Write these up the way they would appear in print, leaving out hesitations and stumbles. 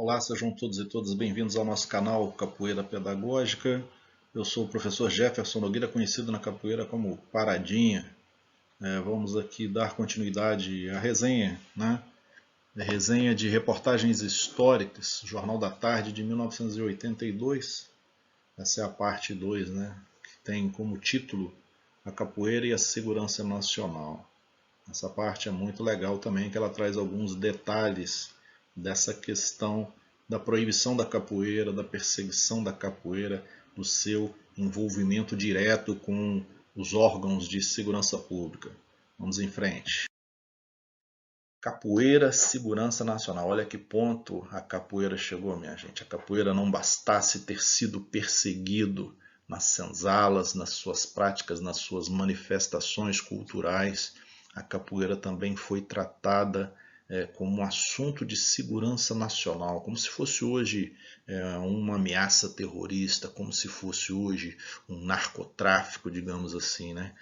Olá, sejam todos e todas bem-vindos ao nosso canal Capoeira Pedagógica. Eu sou o professor Jefferson Nogueira, conhecido na capoeira como Paradinha. Vamos aqui dar continuidade à resenha, né? A resenha de reportagens históricas, Jornal da Tarde de 1982. Essa é a parte 2, né? Que tem como título A Capoeira e a Segurança Nacional. Essa parte é muito legal também, que ela traz alguns detalhes dessa questão da proibição da capoeira, da perseguição da capoeira, do seu envolvimento direto com os órgãos de segurança pública. Vamos em frente. Capoeira, segurança nacional. Olha que ponto a capoeira chegou, minha gente. A capoeira não bastasse ter sido perseguido nas senzalas, nas suas práticas, nas suas manifestações culturais, a capoeira também foi tratada como um assunto de segurança nacional, como se fosse hoje uma ameaça terrorista, como se fosse hoje um narcotráfico, digamos assim, né?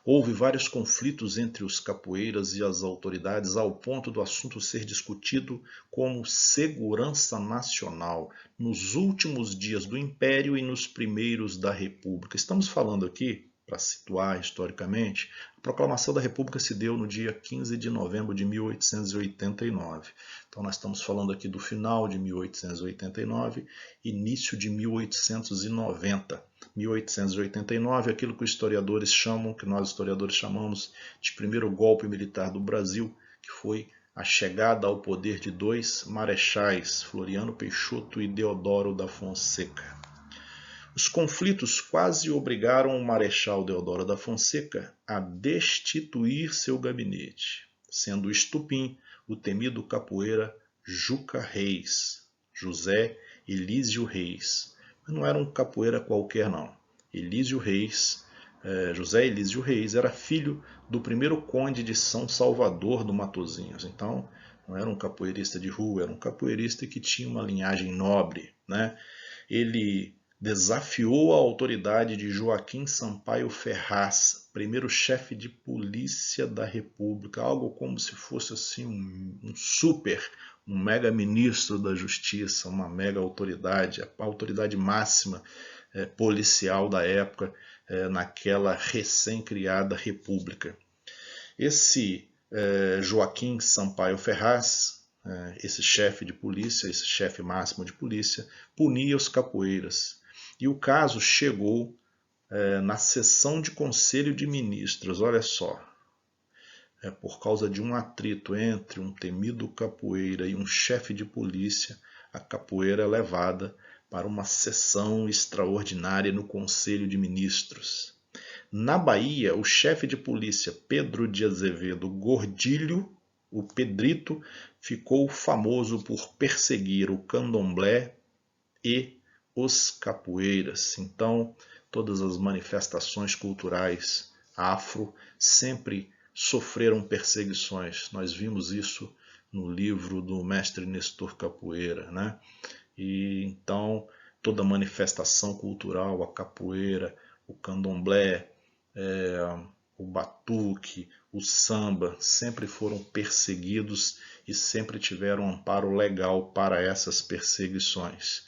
Houve vários conflitos entre os capoeiras e as autoridades ao ponto do assunto ser discutido como segurança nacional nos últimos dias do Império e nos primeiros da República. Estamos falando aqui, para situar historicamente, a proclamação da República se deu no dia 15 de novembro de 1889. Então nós estamos falando aqui do final de 1889, início de 1890. 1889, aquilo que os historiadores chamam, que nós historiadores chamamos de primeiro golpe militar do Brasil, que foi a chegada ao poder de dois marechais, Floriano Peixoto e Deodoro da Fonseca. Os conflitos quase obrigaram o Marechal Deodoro da Fonseca a destituir seu gabinete, sendo o estupim o temido capoeira Juca Reis, José Elísio Reis. Mas não era um capoeira qualquer não. José Elísio Reis era filho do primeiro conde de São Salvador do Matozinhos. Então não era um capoeirista de rua, era um capoeirista que tinha uma linhagem nobre, né? Ele desafiou a autoridade de Joaquim Sampaio Ferraz, primeiro chefe de polícia da República, algo como se fosse assim um mega ministro da Justiça, uma mega autoridade, a autoridade máxima policial da época, naquela recém-criada República. Esse Joaquim Sampaio Ferraz, esse chefe de polícia, esse chefe máximo de polícia, punia os capoeiras. E o caso chegou na sessão de conselho de ministros, olha só. Por causa de um atrito entre um temido capoeira e um chefe de polícia, a capoeira é levada para uma sessão extraordinária no Conselho de Ministros. Na Bahia, o chefe de polícia Pedro de Azevedo Gordilho, o Pedrito, ficou famoso por perseguir o candomblé e os capoeiras. Então, todas as manifestações culturais afro sempre sofreram perseguições. Nós vimos isso no livro do mestre Nestor Capoeira, né? E então toda manifestação cultural, a capoeira, o candomblé, o batuque, o samba, sempre foram perseguidos e sempre tiveram amparo legal para essas perseguições.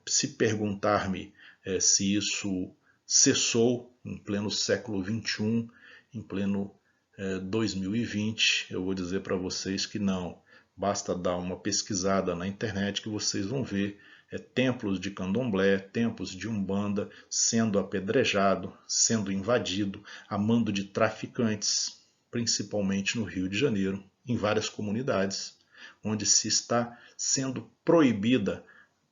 Se perguntar-me se isso cessou em pleno século XXI, em pleno 2020, eu vou dizer para vocês que não. Basta dar uma pesquisada na internet que vocês vão ver templos de candomblé, templos de umbanda sendo apedrejado, sendo invadido, a mando de traficantes, principalmente no Rio de Janeiro, em várias comunidades, onde se está sendo proibida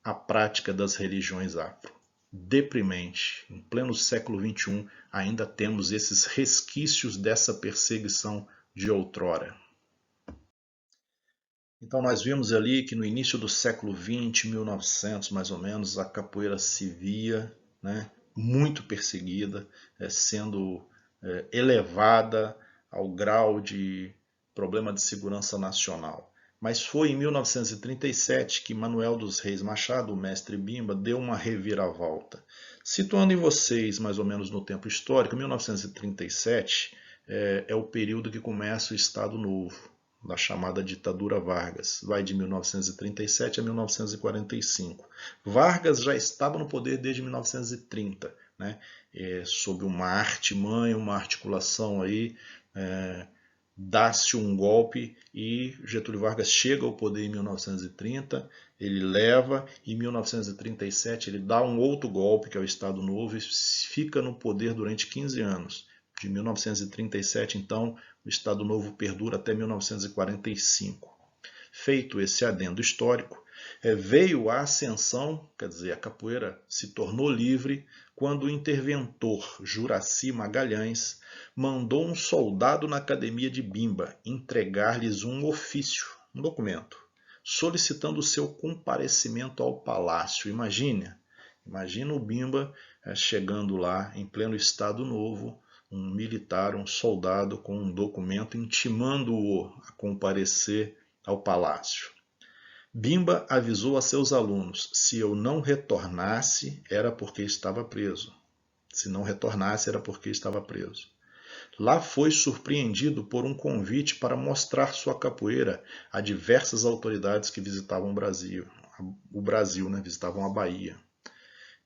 a prática das religiões afro. Deprimente, em pleno século XXI, ainda temos esses resquícios dessa perseguição de outrora. Então nós vimos ali que no início do século XX, 1900 mais ou menos, a capoeira se via, né, muito perseguida, sendo elevada ao grau de problema de segurança nacional. Mas foi em 1937 que Manuel dos Reis Machado, o mestre Bimba, deu uma reviravolta. Situando em vocês mais ou menos no tempo histórico, 1937 é o período que começa o Estado Novo. da chamada ditadura Vargas. Vai de 1937 a 1945. Vargas já estava no poder desde 1930, né? Sob uma artimanha, uma articulação aí, dá-se um golpe e Getúlio Vargas chega ao poder em 1930, ele leva, em 1937 ele dá um outro golpe, que é o Estado Novo, e fica no poder durante 15 anos. De 1937, então, o Estado Novo perdura até 1945. Feito esse adendo histórico, veio a ascensão, quer dizer, a capoeira se tornou livre quando o interventor Juraci Magalhães mandou um soldado na academia de Bimba entregar-lhes um ofício, um documento, solicitando o seu comparecimento ao palácio. Imagina o Bimba chegando lá em pleno Estado Novo, um militar, um soldado com um documento intimando-o a comparecer ao palácio. Bimba avisou a seus alunos: se eu não retornasse, era porque estava preso. Se não retornasse, era porque estava preso. Lá foi surpreendido por um convite para mostrar sua capoeira a diversas autoridades que visitavam o Brasil, né? Visitavam a Bahia.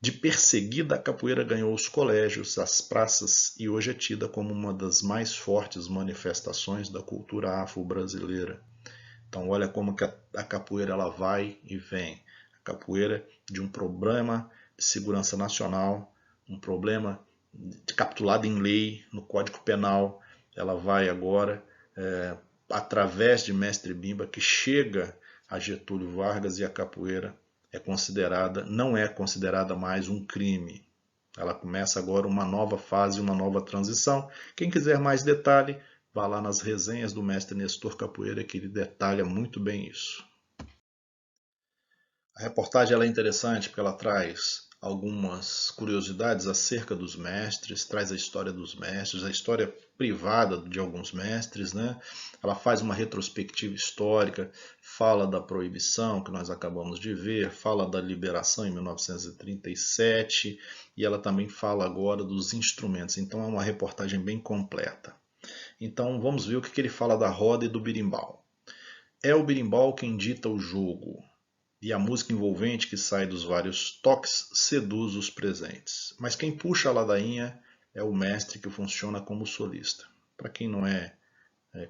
De perseguida, a capoeira ganhou os colégios, as praças e hoje é tida como uma das mais fortes manifestações da cultura afro-brasileira. Então olha como que a capoeira ela vai e vem. A capoeira de um problema de segurança nacional, um problema capitulado em lei, no Código Penal, ela vai agora, através de Mestre Bimba, que chega a Getúlio Vargas, e a capoeira não é considerada mais um crime. Ela começa agora uma nova fase, uma nova transição. Quem quiser mais detalhe, vá lá nas resenhas do mestre Nestor Capoeira, que ele detalha muito bem isso. A reportagem ela é interessante porque ela traz algumas curiosidades acerca dos mestres, traz a história dos mestres, a história privada de alguns mestres, né? Ela faz uma retrospectiva histórica, fala da proibição que nós acabamos de ver, fala da liberação em 1937 e ela também fala agora dos instrumentos. Então é uma reportagem bem completa. Então vamos ver o que ele fala da roda e do berimbau. É o berimbau quem dita o jogo, e a música envolvente que sai dos vários toques seduz os presentes. Mas quem puxa a ladainha é o mestre, que funciona como solista. Para quem não é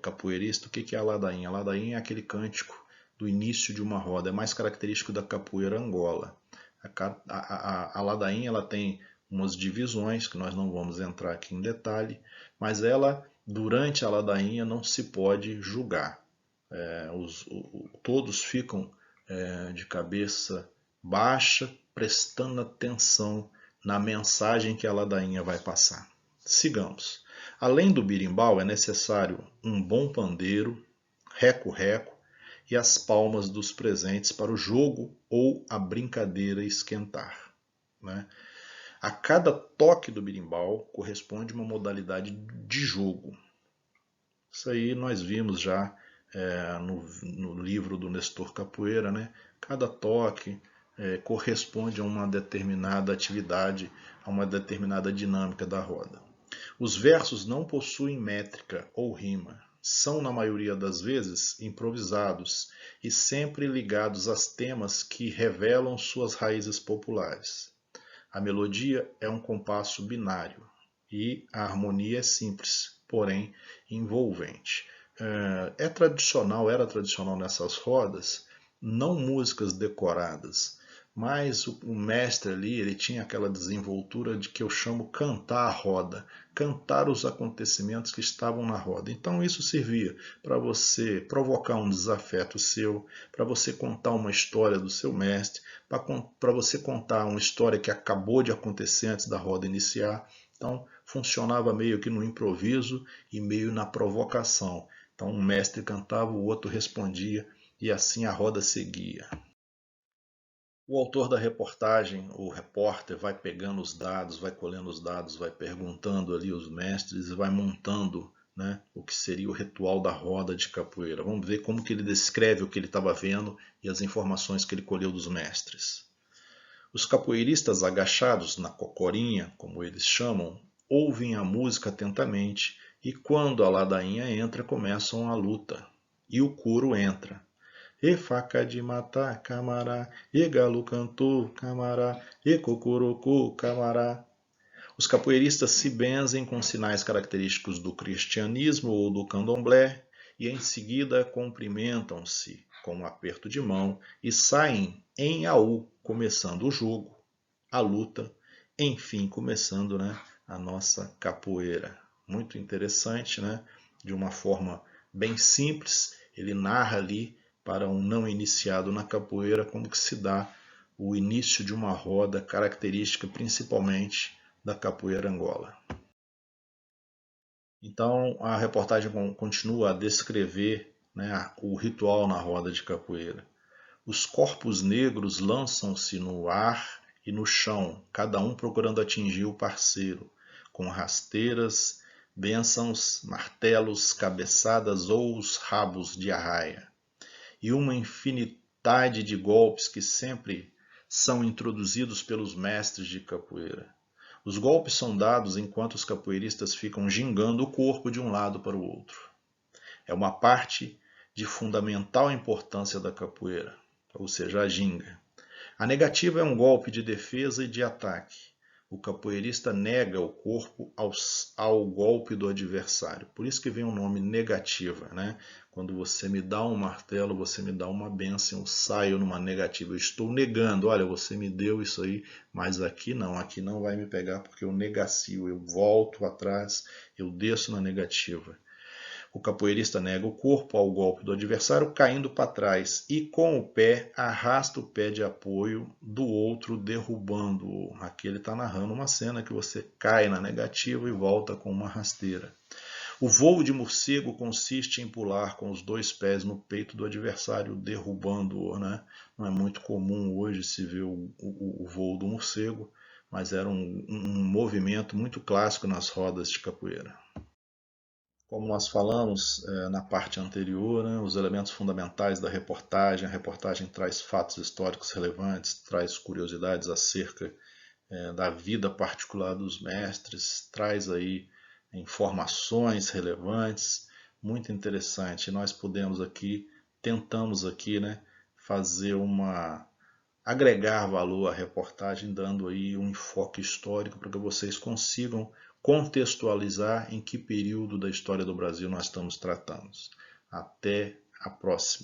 capoeirista, o que é a ladainha? A ladainha é aquele cântico do início de uma roda, é mais característico da capoeira Angola. A ladainha ela tem umas divisões, que nós não vamos entrar aqui em detalhe, mas ela, durante a ladainha, não se pode julgar. Todos ficam de cabeça baixa, prestando atenção na mensagem que a ladainha vai passar. Sigamos. Além do birimbau, é necessário um bom pandeiro, reco-reco e as palmas dos presentes para o jogo ou a brincadeira esquentar, né? A cada toque do birimbau corresponde uma modalidade de jogo. Isso aí nós vimos já no livro do Nestor Capoeira, né? Cada toque corresponde a uma determinada atividade, a uma determinada dinâmica da roda. Os versos não possuem métrica ou rima, são na maioria das vezes improvisados e sempre ligados a temas que revelam suas raízes populares. A melodia é um compasso binário e a harmonia é simples, porém envolvente. Era tradicional nessas rodas, não músicas decoradas, mas o mestre ali, ele tinha aquela desenvoltura de que eu chamo cantar a roda, cantar os acontecimentos que estavam na roda. Então isso servia para você provocar um desafeto seu, para você contar uma história do seu mestre, para você contar uma história que acabou de acontecer antes da roda iniciar. Então funcionava meio que no improviso e meio na provocação. Então um mestre cantava, o outro respondia e assim a roda seguia. O autor da reportagem, o repórter, vai pegando os dados, vai colhendo os dados, vai perguntando ali os mestres e vai montando, né, o que seria o ritual da roda de capoeira. Vamos ver como que ele descreve o que ele estava vendo e as informações que ele colheu dos mestres. Os capoeiristas agachados na cocorinha, como eles chamam, ouvem a música atentamente e quando a ladainha entra começam a luta. e o coro entra. E faca de matar, camará, e galo cantor, camará, e cocorocô, camará. Os capoeiristas se benzem com sinais característicos do cristianismo ou do candomblé e em seguida cumprimentam-se com um aperto de mão e saem em aú, começando o jogo, a luta, enfim, começando, né, a nossa capoeira. Muito interessante, né? De uma forma bem simples, ele narra ali para um não iniciado na capoeira como que se dá o início de uma roda característica principalmente da capoeira Angola. Então a reportagem continua a descrever, né, o ritual na roda de capoeira. Os corpos negros lançam-se no ar e no chão, cada um procurando atingir o parceiro, com rasteiras, bênçãos, martelos, cabeçadas ou os rabos de arraia. E uma infinidade de golpes que sempre são introduzidos pelos mestres de capoeira. Os golpes são dados enquanto os capoeiristas ficam gingando o corpo de um lado para o outro. É uma parte de fundamental importância da capoeira, ou seja, a ginga. A negativa é um golpe de defesa e de ataque. O capoeirista nega o corpo ao golpe do adversário. Por isso que vem o nome negativa, né? Quando você me dá um martelo, você me dá uma bênção, eu saio numa negativa. Eu estou negando, olha, você me deu isso aí, mas aqui não vai me pegar porque eu negacio, eu volto atrás, eu desço na negativa. O capoeirista nega o corpo ao golpe do adversário, caindo para trás e com o pé arrasta o pé de apoio do outro, derrubando-o. Aqui ele está narrando uma cena que você cai na negativa e volta com uma rasteira. O voo de morcego consiste em pular com os dois pés no peito do adversário, derrubando-o. Né? Não é muito comum hoje se ver o voo do morcego, mas era um movimento muito clássico nas rodas de capoeira. Como nós falamos na parte anterior, né, os elementos fundamentais da reportagem, a reportagem traz fatos históricos relevantes, traz curiosidades acerca da vida particular dos mestres, traz aí informações relevantes, muito interessante. Nós tentamos aqui, né, fazer agregar valor à reportagem, dando aí um enfoque histórico para que vocês consigam contextualizar em que período da história do Brasil nós estamos tratando. Até a próxima.